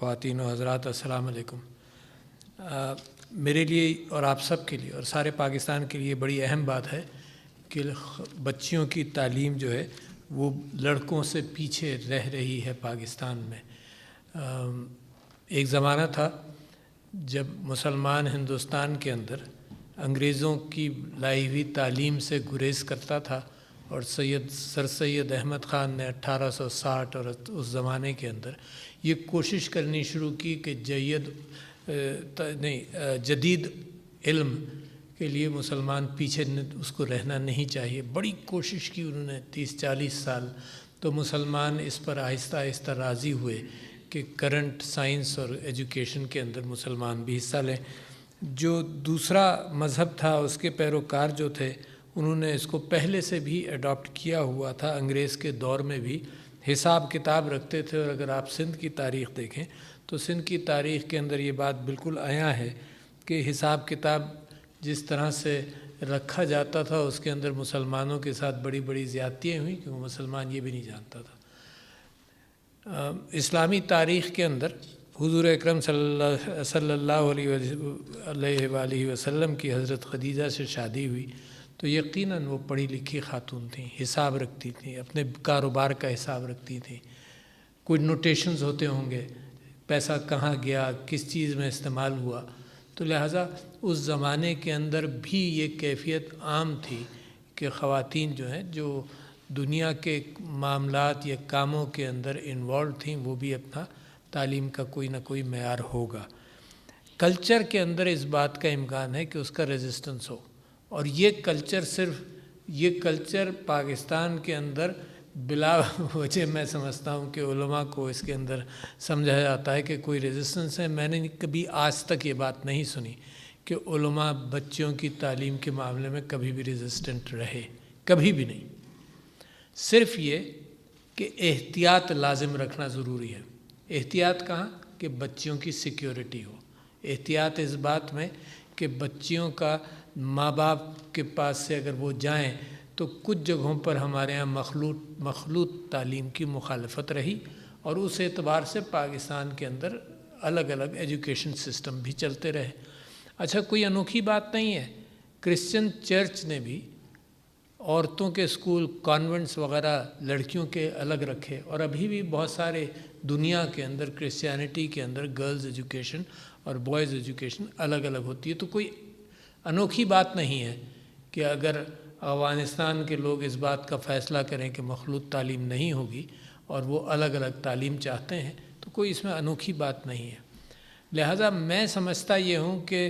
خواتین و حضرات السلام علیکم۔ میرے لیے اور آپ سب کے لیے اور سارے پاکستان کے لیے بڑی اہم بات ہے کہ بچیوں کی تعلیم جو ہے وہ لڑکوں سے پیچھے رہ رہی ہے پاکستان میں۔ ایک زمانہ تھا جب مسلمان ہندوستان کے اندر انگریزوں کی لائی ہوئی تعلیم سے گریز کرتا تھا، اور سر سید احمد خان نے 1860 اور اس زمانے کے اندر یہ کوشش کرنی شروع کی کہ جدید علم کے لیے مسلمان پیچھے اس کو رہنا نہیں چاہیے۔ بڑی کوشش کی انہوں نے 30-40 سال، تو مسلمان اس پر آہستہ آہستہ راضی ہوئے کہ کرنٹ سائنس اور ایجوکیشن کے اندر مسلمان بھی حصہ لیں۔ جو دوسرا مذہب تھا اس کے پیروکار جو تھے انہوں نے اس کو پہلے سے بھی اڈاپٹ کیا ہوا تھا۔ انگریز کے دور میں بھی حساب کتاب رکھتے تھے، اور اگر آپ سندھ کی تاریخ دیکھیں تو سندھ کی تاریخ کے اندر یہ بات بالکل عیاں ہے کہ حساب کتاب جس طرح سے رکھا جاتا تھا اس کے اندر مسلمانوں کے ساتھ بڑی بڑی زیادتیاں ہوئیں کہ وہ مسلمان یہ بھی نہیں جانتا تھا۔ اسلامی تاریخ کے اندر حضور اکرم صلی اللہ علیہ وآلہ وسلم کی حضرت خدیجہ سے شادی ہوئی تو یقیناً وہ پڑھی لکھی خاتون تھیں، حساب رکھتی تھیں، اپنے کاروبار کا حساب رکھتی تھیں، کوئی نوٹیشنز ہوتے ہوں گے، پیسہ کہاں گیا، کس چیز میں استعمال ہوا، تو لہٰذا اس زمانے کے اندر بھی یہ کیفیت عام تھی کہ خواتین جو ہیں جو دنیا کے معاملات یا کاموں کے اندر انوالو تھیں وہ بھی اپنا تعلیم کا کوئی نہ کوئی معیار ہوگا۔ کلچر کے اندر اس بات کا امکان ہے کہ اس کا ریزسٹنس ہو، اور یہ کلچر پاکستان کے اندر بلا وجہ میں سمجھتا ہوں کہ علماء کو اس کے اندر سمجھا جاتا ہے کہ کوئی ریزسٹنس ہے۔ میں نے کبھی آج تک یہ بات نہیں سنی کہ علماء بچوں کی تعلیم کے معاملے میں کبھی بھی ریزسٹنٹ رہے، کبھی بھی نہیں۔ صرف یہ کہ احتیاط لازم رکھنا ضروری ہے۔ احتیاط کہاں؟ کہ بچیوں کی سیکیورٹی ہو۔ احتیاط اس بات میں کہ بچیوں کا ماں باپ کے پاس سے اگر وہ جائیں تو کچھ جگہوں پر ہمارے ہاں مخلوط تعلیم کی مخالفت رہی، اور اس اعتبار سے پاکستان کے اندر الگ الگ ایجوکیشن سسٹم بھی چلتے رہے۔ اچھا، کوئی انوکھی بات نہیں ہے، کرسچن چرچ نے بھی عورتوں کے اسکول، کانوینٹس وغیرہ لڑکیوں کے الگ رکھے، اور ابھی بھی بہت سارے دنیا کے اندر کرسچینٹی کے اندر گرلز ایجوکیشن اور بوائز ایجوکیشن الگ الگ ہوتی ہے۔ تو کوئی انوکھی بات نہیں ہے کہ اگر افغانستان کے لوگ اس بات کا فیصلہ کریں کہ مخلوط تعلیم نہیں ہوگی اور وہ الگ الگ تعلیم چاہتے ہیں تو کوئی اس میں انوکھی بات نہیں ہے۔ لہٰذا میں سمجھتا یہ ہوں کہ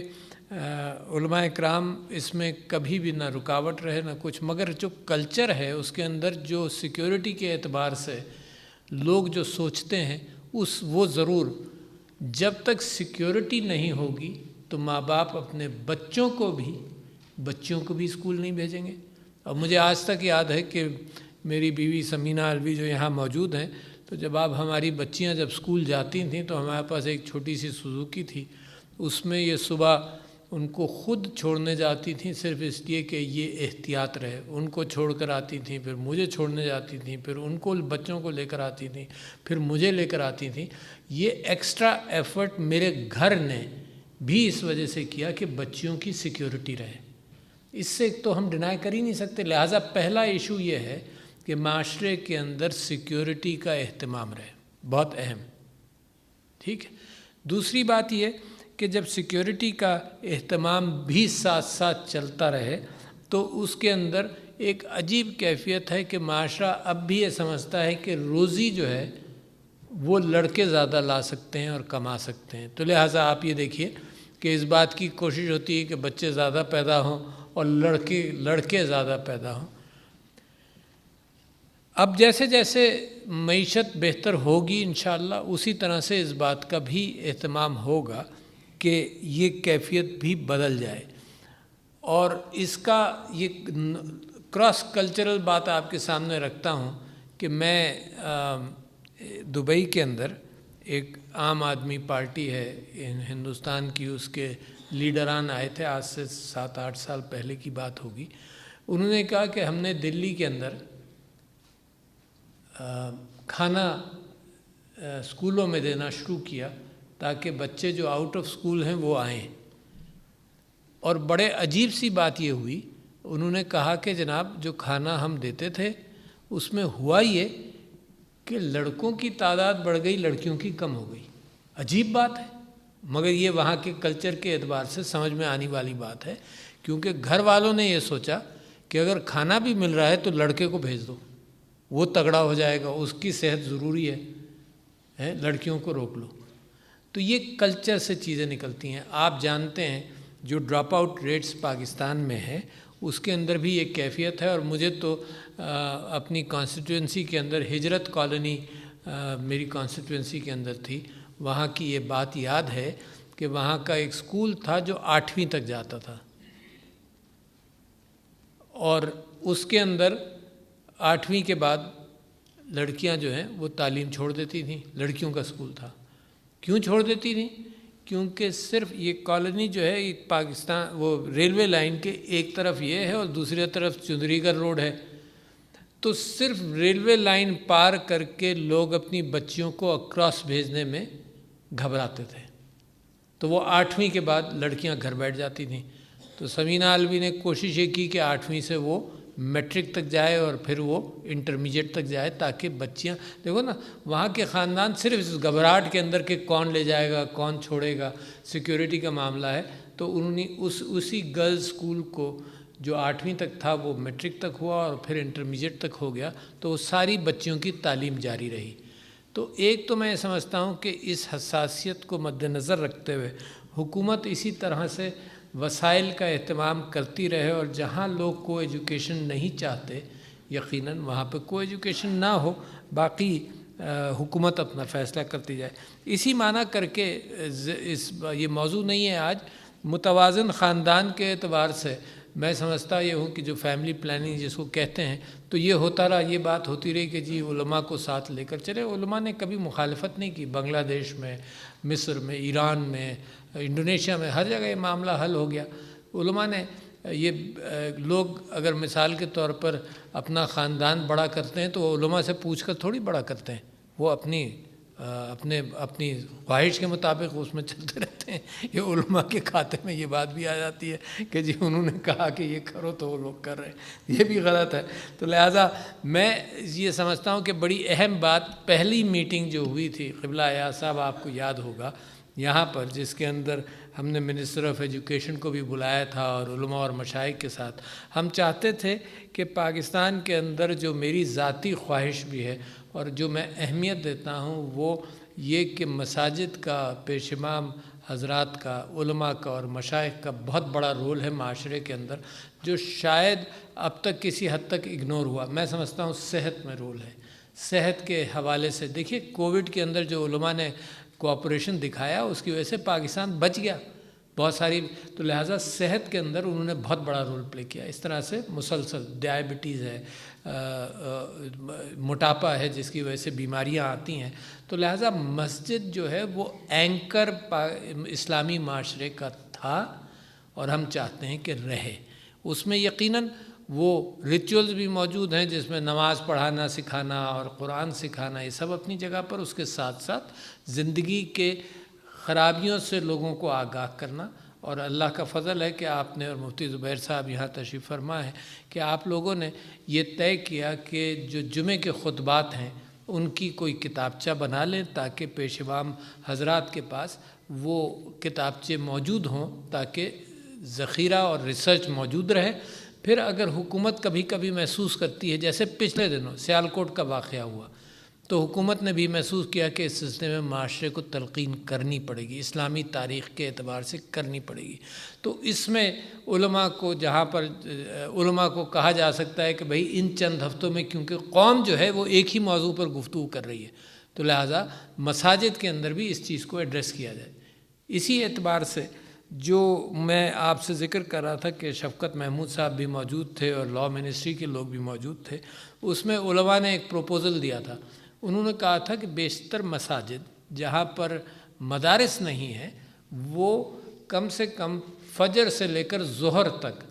علماء اکرام اس میں کبھی بھی نہ رکاوٹ رہے نہ کچھ، مگر جو کلچر ہے اس کے اندر جو سیکیورٹی کے اعتبار سے لوگ جو سوچتے ہیں وہ ضرور، جب تک سیکیورٹی نہیں ہوگی تو ماں باپ اپنے بچوں کو بھی اسکول نہیں بھیجیں گے۔ اور مجھے آج تک یاد ہے کہ میری بیوی سمینہ الوی جو یہاں موجود ہیں، تو جب ہماری بچیاں جب اسکول جاتی تھیں تو ہمارے پاس ایک چھوٹی سی سوزوکی تھی، اس میں یہ صبح ان کو خود چھوڑنے جاتی تھیں صرف اس لیے کہ یہ احتیاط رہے۔ ان کو چھوڑ کر آتی تھیں، پھر مجھے چھوڑنے جاتی تھیں، پھر ان کو بچوں کو لے کر آتی تھیں، پھر مجھے لے کر آتی تھیں۔ یہ ایکسٹرا ایفرٹ میرے گھر نے بھی اس وجہ سے کیا کہ بچیوں کی سیکیورٹی رہے۔ اس سے تو ہم ڈینائی کر ہی نہیں سکتے۔ لہٰذا پہلا ایشو یہ ہے کہ معاشرے کے اندر سیکیورٹی کا اہتمام رہے، بہت اہم، ٹھیک ہے۔ دوسری بات یہ کہ جب سیکیورٹی کا اہتمام بھی ساتھ ساتھ چلتا رہے تو اس کے اندر ایک عجیب کیفیت ہے کہ معاشرہ اب بھی یہ سمجھتا ہے کہ روزی جو ہے وہ لڑکے زیادہ لا سکتے ہیں اور کما سکتے ہیں۔ تو لہٰذا آپ یہ دیکھیے کہ اس بات کی کوشش ہوتی ہے کہ بچے زیادہ پیدا ہوں اور لڑکے زیادہ پیدا ہوں۔ اب جیسے جیسے معیشت بہتر ہوگی انشاءاللہ اسی طرح سے اس بات کا بھی اہتمام ہوگا کہ یہ کیفیت بھی بدل جائے، اور اس کا یہ کراس کلچرل بات آپ کے سامنے رکھتا ہوں کہ میں دبئی کے اندر ایک عام آدمی پارٹی ہے ہندوستان کی، اس کے لیڈران آئے تھے، آج سے 7-8 سال پہلے کی بات ہوگی۔ انہوں نے کہا کہ ہم نے دلی کے اندر کھانا اسکولوں میں دینا شروع کیا تاکہ بچے جو آؤٹ آف اسکول ہیں وہ آئیں. اور بڑے عجیب سی بات یہ ہوئی، انہوں نے کہا کہ جناب جو کھانا ہم دیتے تھے اس میں ہوا یہ کہ لڑکوں کی تعداد بڑھ گئی، لڑکیوں کی کم ہو گئی. عجیب بات ہے، مگر یہ وہاں کے کلچر کے اعتبار سے سمجھ میں آنے والی بات ہے، کیونکہ گھر والوں نے یہ سوچا کہ اگر کھانا بھی مل رہا ہے تو لڑکے کو بھیج دو، وہ تگڑا ہو جائے گا، اس کی صحت ضروری ہے، لڑکیوں کو روک لو. تو یہ کلچر سے چیزیں نکلتی ہیں. آپ جانتے ہیں جو ڈراپ آؤٹ ریٹس پاکستان میں ہے اس کے اندر بھی ایک کیفیت ہے. اور مجھے تو اپنی کانسٹیٹوئنسی کے اندر ہجرت کالونی میری کانسٹیٹوئنسی کے اندر تھی، وہاں کی یہ بات یاد ہے کہ وہاں کا ایک اسکول تھا جو 8ویں تک جاتا تھا، اور اس کے اندر 8ویں کے بعد لڑکیاں جو ہیں وہ تعلیم چھوڑ دیتی تھیں. لڑکیوں کا اسکول تھا. کیوں چھوڑ دیتی تھیں؟ کیونکہ صرف یہ کالونی جو ہے ایک پاکستان وہ ریلوے لائن کے ایک طرف یہ ہے اور دوسری طرف چندری گڑھ روڈ ہے، تو صرف ریلوے لائن پار کر کے لوگ اپنی بچیوں کو اکراس بھیجنے میں گھبراتے تھے. تو وہ 8ویں کے بعد لڑکیاں گھر بیٹھ جاتی تھیں. تو سمینہ علوی نے کوشش یہ کی کہ 8ویں سے وہ میٹرک تک جائے اور پھر وہ انٹرمیڈیٹ تک جائے، تاکہ بچیاں دیکھو نا وہاں کے خاندان صرف اس گھبراہٹ کے اندر کہ کون لے جائے گا کون چھوڑے گا، سیکیورٹی کا معاملہ ہے. تو انہوں نے اسی گرلز اسکول کو جو 8ویں تک تھا وہ میٹرک تک ہوا اور پھر انٹرمیڈیٹ تک ہو گیا، تو وہ ساری بچیوں کی تعلیم جاری رہی. تو ایک تو میں سمجھتا ہوں کہ اس حساسیت کو مد نظر رکھتے ہوئے حکومت اسی طرح سے وسائل کا اہتمام کرتی رہے، اور جہاں لوگ کو ایجوکیشن نہیں چاہتے یقیناً وہاں پہ کو ایجوکیشن نہ ہو، باقی حکومت اپنا فیصلہ کرتی جائے. اسی معنی کر کے یہ موضوع نہیں ہے آج. متوازن خاندان کے اعتبار سے میں سمجھتا یہ ہوں کہ جو فیملی پلاننگ جس کو کہتے ہیں، تو یہ ہوتا رہا، یہ بات ہوتی رہی کہ جی علماء کو ساتھ لے کر چلے. علماء نے کبھی مخالفت نہیں کی. بنگلہ دیش میں، مصر میں، ایران میں، انڈونیشیا میں، ہر جگہ یہ معاملہ حل ہو گیا. علماء نے یہ لوگ اگر مثال کے طور پر اپنا خاندان بڑا کرتے ہیں تو وہ علماء سے پوچھ کر تھوڑی بڑا کرتے ہیں، وہ اپنی خواہش کے مطابق اس میں چلتے رہتے ہیں. یہ علماء کے کھاتے میں یہ بات بھی آ جاتی ہے کہ جی انہوں نے کہا کہ یہ کرو تو وہ لوگ کر رہے ہیں، یہ بھی غلط ہے. تو لہٰذا میں یہ سمجھتا ہوں کہ بڑی اہم بات پہلی میٹنگ جو ہوئی تھی قبلہ ایا صاحب آپ کو یاد ہوگا یہاں پر، جس کے اندر ہم نے منسٹر آف ایجوکیشن کو بھی بلایا تھا اور علماء اور مشائخ کے ساتھ. ہم چاہتے تھے کہ پاکستان کے اندر جو میری ذاتی خواہش بھی ہے اور جو میں اہمیت دیتا ہوں وہ یہ کہ مساجد کا، پیش امام حضرات کا، علماء کا اور مشائخ کا بہت بڑا رول ہے معاشرے کے اندر، جو شاید اب تک کسی حد تک اگنور ہوا. میں سمجھتا ہوں صحت میں رول ہے. صحت کے حوالے سے دیکھیے کووڈ کے اندر جو علماء نے کوآپریشن دکھایا اس کی وجہ سے پاکستان بچ گیا بہت ساری. تو لہٰذا صحت کے اندر انہوں نے بہت بڑا رول پلے کیا. اس طرح سے مسلسل ڈائبٹیز ہے، موٹاپا ہے جس کی وجہ سے بیماریاں آتی ہیں. تو لہٰذا مسجد جو ہے وہ اینکر اسلامی معاشرے کا تھا اور ہم چاہتے ہیں کہ رہے. اس میں یقیناً وہ ریچولز بھی موجود ہیں جس میں نماز پڑھانا سکھانا اور قرآن سکھانا یہ سب اپنی جگہ پر، اس کے ساتھ ساتھ زندگی کے خرابیوں سے لوگوں کو آگاہ کرنا. اور اللہ کا فضل ہے کہ آپ نے اور مفتی زبیر صاحب یہاں تشریف فرما ہے کہ آپ لوگوں نے یہ طے کیا کہ جو جمعے کے خطبات ہیں ان کی کوئی کتابچہ بنا لیں تاکہ پیش امام حضرات کے پاس وہ کتابچے موجود ہوں تاکہ ذخیرہ اور ریسرچ موجود رہے. پھر اگر حکومت کبھی کبھی محسوس کرتی ہے، جیسے پچھلے دنوں سیالکوٹ کا واقعہ ہوا، تو حکومت نے بھی محسوس کیا کہ اس سلسلے میں معاشرے کو تلقین کرنی پڑے گی، اسلامی تاریخ کے اعتبار سے کرنی پڑے گی. تو اس میں علماء کو جہاں پر علماء کو کہا جا سکتا ہے کہ بھئی ان چند ہفتوں میں کیونکہ قوم جو ہے وہ ایک ہی موضوع پر گفتگو کر رہی ہے، تو لہٰذا مساجد کے اندر بھی اس چیز کو ایڈریس کیا جائے. اسی اعتبار سے جو میں آپ سے ذکر کر رہا تھا کہ شفقت محمود صاحب بھی موجود تھے اور لاء منسٹری کے لوگ بھی موجود تھے، اس میں علماء نے ایک پروپوزل دیا تھا. انہوں نے کہا تھا کہ بیشتر مساجد جہاں پر مدارس نہیں ہیں وہ کم سے کم فجر سے لے کر ظہر تک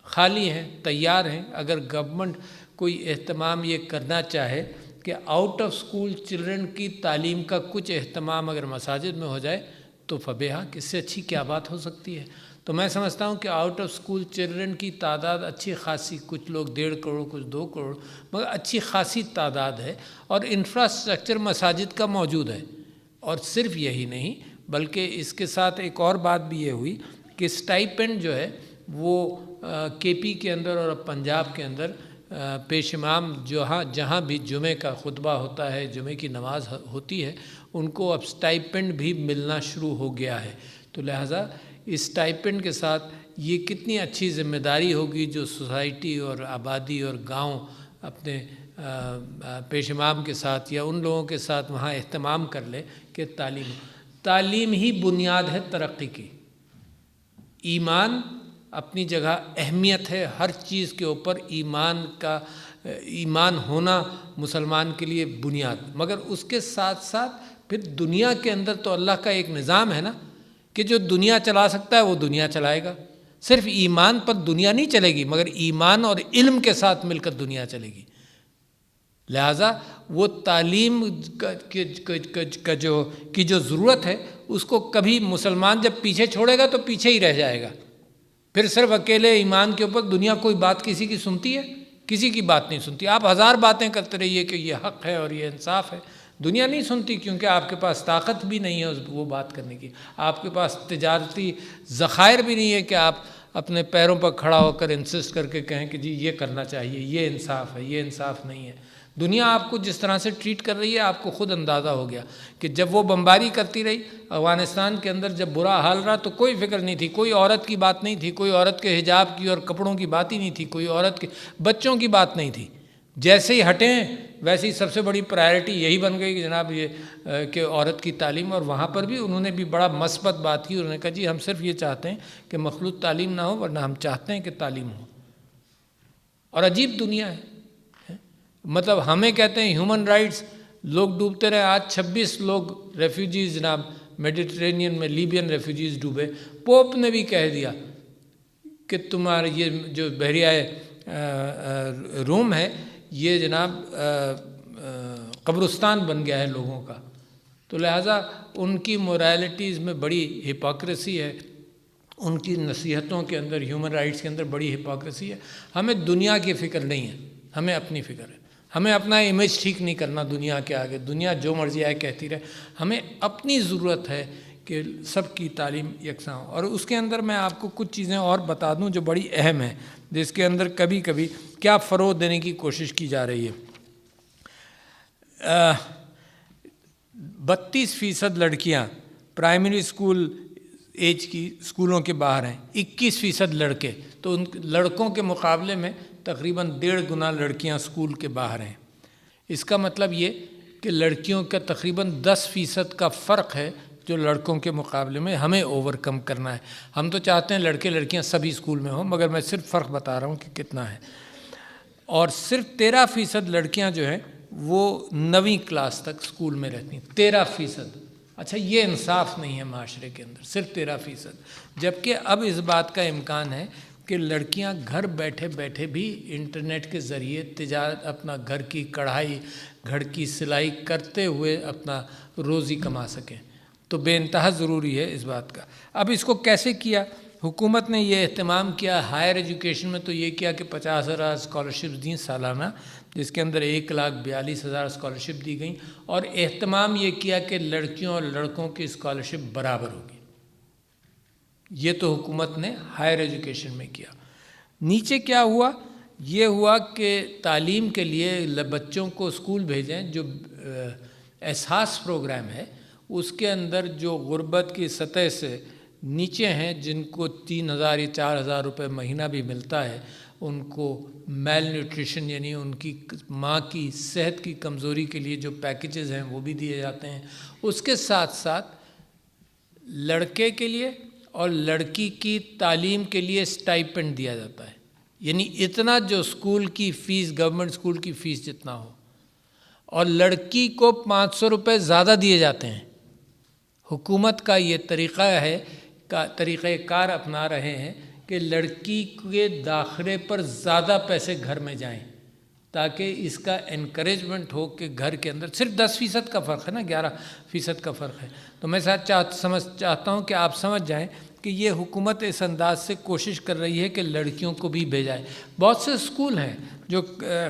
خالی ہیں، تیار ہیں. اگر گورنمنٹ کوئی اہتمام یہ کرنا چاہے کہ آؤٹ آف اسکول چلڈرن کی تعلیم کا کچھ اہتمام اگر مساجد میں ہو جائے تو فبیہا، اس سے اچھی کیا بات ہو سکتی ہے؟ تو میں سمجھتا ہوں کہ آؤٹ آف اسکول چلڈرن کی تعداد اچھی خاصی، کچھ لوگ 1.5 کروڑ، کچھ 2 کروڑ، مگر اچھی خاصی تعداد ہے، اور انفراسٹرکچر مساجد کا موجود ہے۔ اور صرف یہی نہیں بلکہ اس کے ساتھ ایک اور بات بھی یہ ہوئی کہ اسٹائپنڈ جو ہے وہ کے پی کے اندر اور پنجاب کے اندر پیش امام جہاں بھی جمعہ کا خطبہ ہوتا ہے، جمعہ کی نماز ہوتی ہے، ان کو اب اسٹائپنڈ بھی ملنا شروع ہو گیا ہے۔ تو لہٰذا اس اسٹائپنڈ کے ساتھ یہ کتنی اچھی ذمہ داری ہوگی جو سوسائٹی اور آبادی اور گاؤں اپنے پیش امام کے ساتھ یا ان لوگوں کے ساتھ وہاں اہتمام کر لے کہ تعلیم ہی بنیاد ہے ترقی کی۔ ایمان اپنی جگہ اہمیت ہے، ہر چیز کے اوپر ایمان ہونا مسلمان کے لیے بنیاد، مگر اس کے ساتھ ساتھ پھر دنیا کے اندر تو اللہ کا ایک نظام ہے نا کہ جو دنیا چلا سکتا ہے وہ دنیا چلائے گا۔ صرف ایمان پر دنیا نہیں چلے گی، مگر ایمان اور علم کے ساتھ مل کر دنیا چلے گی۔ لہٰذا وہ تعلیم کی جو ضرورت ہے اس کو کبھی مسلمان جب پیچھے چھوڑے گا تو پیچھے ہی رہ جائے گا۔ پھر صرف اکیلے ایمان کے اوپر دنیا کوئی بات کسی کی سنتی ہے؟ کسی کی بات نہیں سنتی۔ آپ 1000 باتیں کرتے رہیے کہ یہ حق ہے اور یہ انصاف ہے، دنیا نہیں سنتی، کیونکہ آپ کے پاس طاقت بھی نہیں ہے وہ بات کرنے کی، آپ کے پاس تجارتی ذخائر بھی نہیں ہے کہ آپ اپنے پیروں پر کھڑا ہو کر انسسٹ کر کے کہیں کہ جی یہ کرنا چاہیے، یہ انصاف ہے، یہ انصاف نہیں ہے۔ دنیا آپ کو جس طرح سے ٹریٹ کر رہی ہے آپ کو خود اندازہ ہو گیا کہ جب وہ بمباری کرتی رہی افغانستان کے اندر، جب برا حال رہا تو کوئی فکر نہیں تھی، کوئی عورت کی بات نہیں تھی، کوئی عورت کے حجاب کی اور کپڑوں کی بات ہی نہیں تھی، کوئی عورت کے بچوں کی بات نہیں تھی۔ جیسے ہی ہٹیں ویسے ہی سب سے بڑی پرائرٹی یہی بن گئی کہ جناب یہ کہ عورت کی تعلیم، اور وہاں پر بھی انہوں نے بھی بڑا مثبت بات کی، انہوں نے کہا جی ہم صرف یہ چاہتے ہیں کہ مخلوط تعلیم نہ ہو، ورنہ ہم چاہتے ہیں کہ تعلیم ہو۔ اور عجیب دنیا ہے، مطلب ہمیں کہتے ہیں ہیومن رائٹس، لوگ ڈوبتے رہے، آج 26 لوگ ریفیوجیز جناب میڈیٹرینین میں لیبین ریفیوجیز ڈوبے، پوپ نے بھی کہہ دیا کہ تمہارے یہ جو بحریہ روم ہے یہ جناب قبرستان بن گیا ہے لوگوں کا۔ تو لہٰذا ان کی مورالٹیز میں بڑی ہپوکریسی ہے، ان کی نصیحتوں کے اندر، ہیومن رائٹس کے اندر بڑی ہپوکریسی ہے۔ ہمیں دنیا کی فکر نہیں ہے، ہمیں اپنی فکر ہے، ہمیں اپنا امیج ٹھیک نہیں کرنا دنیا کے آگے، دنیا جو مرضی آئے کہتی رہے، ہمیں اپنی ضرورت ہے کہ سب کی تعلیم یکساں ہو۔ اور اس کے اندر میں آپ کو کچھ چیزیں اور بتا دوں جو بڑی اہم ہیں، جس کے اندر کبھی کبھی کیا فروغ دینے کی کوشش کی جا رہی ہے۔ 32% لڑکیاں پرائمری اسکول ایج کی اسکولوں کے باہر ہیں، 21% لڑکے، تو ان لڑکوں کے مقابلے میں تقریباً 1.5 گنا لڑکیاں اسکول کے باہر ہیں۔ اس کا مطلب یہ کہ لڑکیوں کا تقریباً 10% کا فرق ہے جو لڑکوں کے مقابلے میں ہمیں اوور کم کرنا ہے۔ ہم تو چاہتے ہیں لڑکے لڑکیاں سبھی اسکول میں ہوں، مگر میں صرف فرق بتا رہا ہوں کہ کتنا ہے۔ اور صرف 13% لڑکیاں جو ہیں وہ 9ویں کلاس تک اسکول میں رہتی ہیں، 13%۔ اچھا یہ انصاف نہیں ہے معاشرے کے اندر، صرف 13%، جبکہ اب اس بات کا امکان ہے کہ لڑکیاں گھر بیٹھے بیٹھے بھی انٹرنیٹ کے ذریعے تجارت، اپنا گھر کی کڑھائی، گھر کی سلائی کرتے ہوئے اپنا روزی کما سکیں۔ تو بے انتہا ضروری ہے اس بات کا۔ اب اس کو کیسے کیا؟ حکومت نے یہ اہتمام کیا ہائر ایجوکیشن میں، تو یہ کیا کہ 50,000 اسکالرشپس دیں سالانہ، جس کے اندر 1,42,000 اسکالرشپ دی گئیں، اور اہتمام یہ کیا کہ لڑکیوں اور لڑکوں کی اسکالرشپ برابر ہوگی۔ یہ تو حکومت نے ہائر ایجوکیشن میں کیا۔ نیچے کیا ہوا؟ یہ ہوا کہ تعلیم کے لیے بچوں کو اسکول بھیجیں، جو احساس پروگرام ہے اس کے اندر جو غربت کی سطح سے نیچے ہیں، جن کو 3,000 یا 4,000 روپے مہینہ بھی ملتا ہے، ان کو میل نیوٹریشن یعنی ان کی ماں کی صحت کی کمزوری کے لیے جو پیکیجز ہیں وہ بھی دیے جاتے ہیں۔ اس کے ساتھ ساتھ لڑکے کے لیے اور لڑکی کی تعلیم کے لیے اسٹائپنڈ دیا جاتا ہے، یعنی اتنا جو اسکول کی فیس، گورنمنٹ اسکول کی فیس جتنا ہو، اور لڑکی کو 500 روپے زیادہ دیے جاتے ہیں۔ حکومت کا یہ طریقہ کار اپنا رہے ہیں کہ لڑکی کے داخلے پر زیادہ پیسے گھر میں جائیں، تاکہ اس کا انکریجمنٹ ہو کہ گھر کے اندر صرف 10% کا فرق ہے نا، 11% کا فرق ہے. تو میں چاہتا ہوں کہ آپ سمجھ جائیں کہ یہ حکومت اس انداز سے کوشش کر رہی ہے کہ لڑکیوں کو بھی بھیجائے. بہت سے اسکول ہیں جو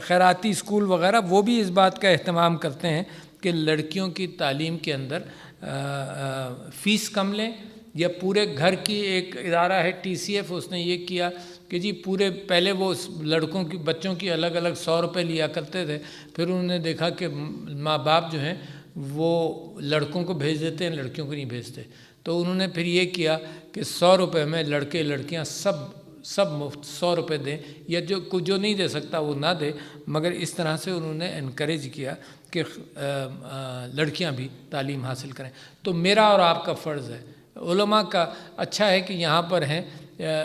خیراتی اسکول وغیرہ، وہ بھی اس بات کا اہتمام کرتے ہیں کہ لڑکیوں کی تعلیم کے اندر فیس کم لیں، یا پورے گھر کی ایک ادارہ ہے TCF، اس نے یہ کیا کہ جی پورے پہلے وہ لڑکوں کی بچوں کی الگ الگ 100 روپے لیا کرتے تھے، پھر انہوں نے دیکھا کہ ماں باپ جو ہیں وہ لڑکوں کو بھیج دیتے ہیں، لڑکیوں کو نہیں بھیجتے. تو انہوں نے پھر یہ کیا کہ 100 روپے میں لڑکے لڑکیاں سب مفت 100 روپے دیں، یا جو نہیں دے سکتا وہ نہ دے، مگر اس طرح سے انہوں نے انکریج کیا کہ لڑکیاں بھی تعلیم حاصل کریں. تو میرا اور آپ کا فرض ہے، علماء کا اچھا ہے کہ یہاں پر ہیں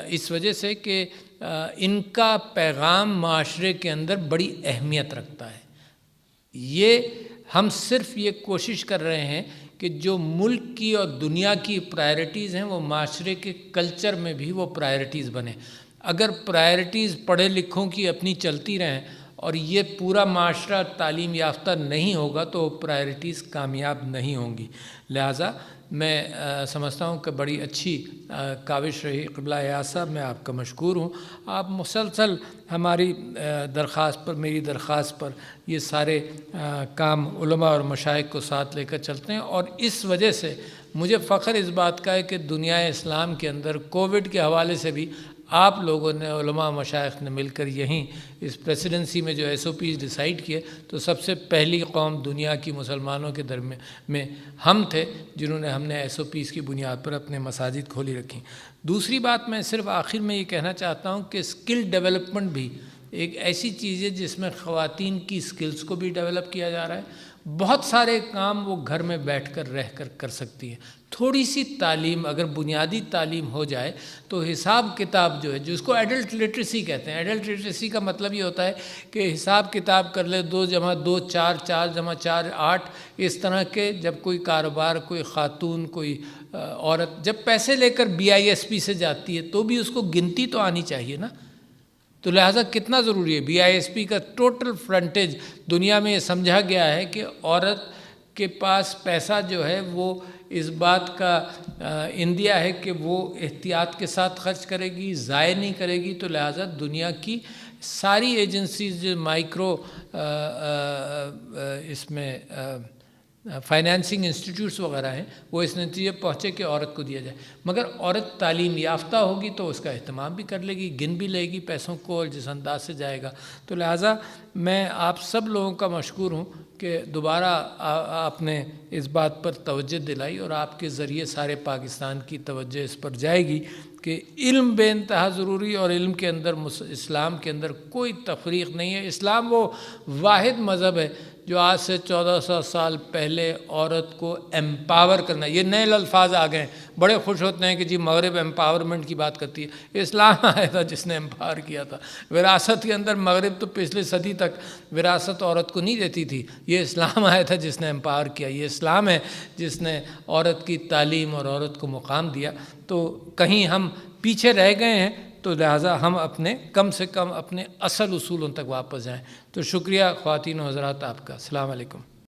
اس وجہ سے کہ ان کا پیغام معاشرے کے اندر بڑی اہمیت رکھتا ہے. یہ ہم صرف یہ کوشش کر رہے ہیں کہ جو ملک کی اور دنیا کی پرائرٹیز ہیں وہ معاشرے کے کلچر میں بھی وہ پرائرٹیز بنیں. اگر پرائرٹیز پڑھے لکھوں کی اپنی چلتی رہیں اور یہ پورا معاشرہ تعلیم یافتہ نہیں ہوگا تو پرائرٹیز کامیاب نہیں ہوں گی. لہٰذا میں سمجھتا ہوں کہ بڑی اچھی کاوش رہی. قبلہ ایاز صاحب، میں آپ کا مشکور ہوں. آپ مسلسل ہماری درخواست پر، میری درخواست پر یہ سارے کام علماء اور مشائخ کو ساتھ لے کر چلتے ہیں، اور اس وجہ سے مجھے فخر اس بات کا ہے کہ دنیا اسلام کے اندر کووڈ کے حوالے سے بھی آپ لوگوں نے، علماء مشائخ نے مل کر یہیں اس پریسیڈنسی میں جو SOPs ڈیسائیڈ کیے، تو سب سے پہلی قوم دنیا کی مسلمانوں کے درمیان میں ہم تھے جنہوں نے ہم نے SOPs کی بنیاد پر اپنے مساجد کھولی رکھی. دوسری بات میں صرف آخر میں یہ کہنا چاہتا ہوں کہ اسکل ڈیولپمنٹ بھی ایک ایسی چیز ہے جس میں خواتین کی اسکلز کو بھی ڈیولپ کیا جا رہا ہے. بہت سارے کام وہ گھر میں بیٹھ کر رہ کر سکتی ہے. تھوڑی سی تعلیم، اگر بنیادی تعلیم ہو جائے تو حساب کتاب جو ہے، جس کو ایڈلٹ لٹریسی کہتے ہیں، ایڈلٹ لٹریسی کا مطلب یہ ہوتا ہے کہ حساب کتاب کر لے، 2 × 2 4، 4 × 4 8، اس طرح کے. جب کوئی کاروبار، کوئی خاتون، کوئی عورت جب پیسے لے کر BISP سے جاتی ہے تو بھی اس کو گنتی تو آنی چاہیے نا. تو لہٰذا کتنا ضروری ہے BISP کا ٹوٹل فرنٹیج. دنیا میں یہ سمجھا گیا ہے کہ عورت کے پاس پیسہ جو ہے وہ اس بات کا اندیا ہے کہ وہ احتیاط کے ساتھ خرچ کرے گی، ضائع نہیں کرے گی. تو لہٰذا دنیا کی ساری ایجنسیز جو مائکرو اس میں فائنینسنگ انسٹیٹیوٹس وغیرہ ہیں، وہ اس نتیجے پہنچے کہ عورت کو دیا جائے. مگر عورت تعلیم یافتہ ہوگی تو اس کا اہتمام بھی کر لے گی، گن بھی لے گی پیسوں کو، اور جس انداز سے جائے گا. تو لہٰذا میں آپ سب لوگوں کا مشکور ہوں کہ دوبارہ آپ نے اس بات پر توجہ دلائی، اور آپ کے ذریعے سارے پاکستان کی توجہ اس پر جائے گی کہ علم بے انتہا ضروری، اور علم کے اندر اسلام کے اندر کوئی تفریق نہیں ہے. اسلام وہ واحد مذہب ہے جو آج سے 1400 سال پہلے عورت کو ایمپاور کرنا. یہ نئے الفاظ آ گئے ہیں، بڑے خوش ہوتے ہیں کہ جی مغرب ایمپاورمنٹ کی بات کرتی ہے. اسلام آیا تھا جس نے ایمپاور کیا تھا. وراثت کے اندر مغرب تو پچھلے صدی تک وراثت عورت کو نہیں دیتی تھی. یہ اسلام آیا تھا جس نے ایمپاور کیا. یہ اسلام ہے جس نے عورت کی تعلیم اور عورت کو مقام دیا. تو کہیں ہم پیچھے رہ گئے ہیں، تو لہٰذا ہم کم سے کم اپنے اصل اصولوں تک واپس جائیں. تو شکریہ خواتین و حضرات آپ کا. السلام علیکم.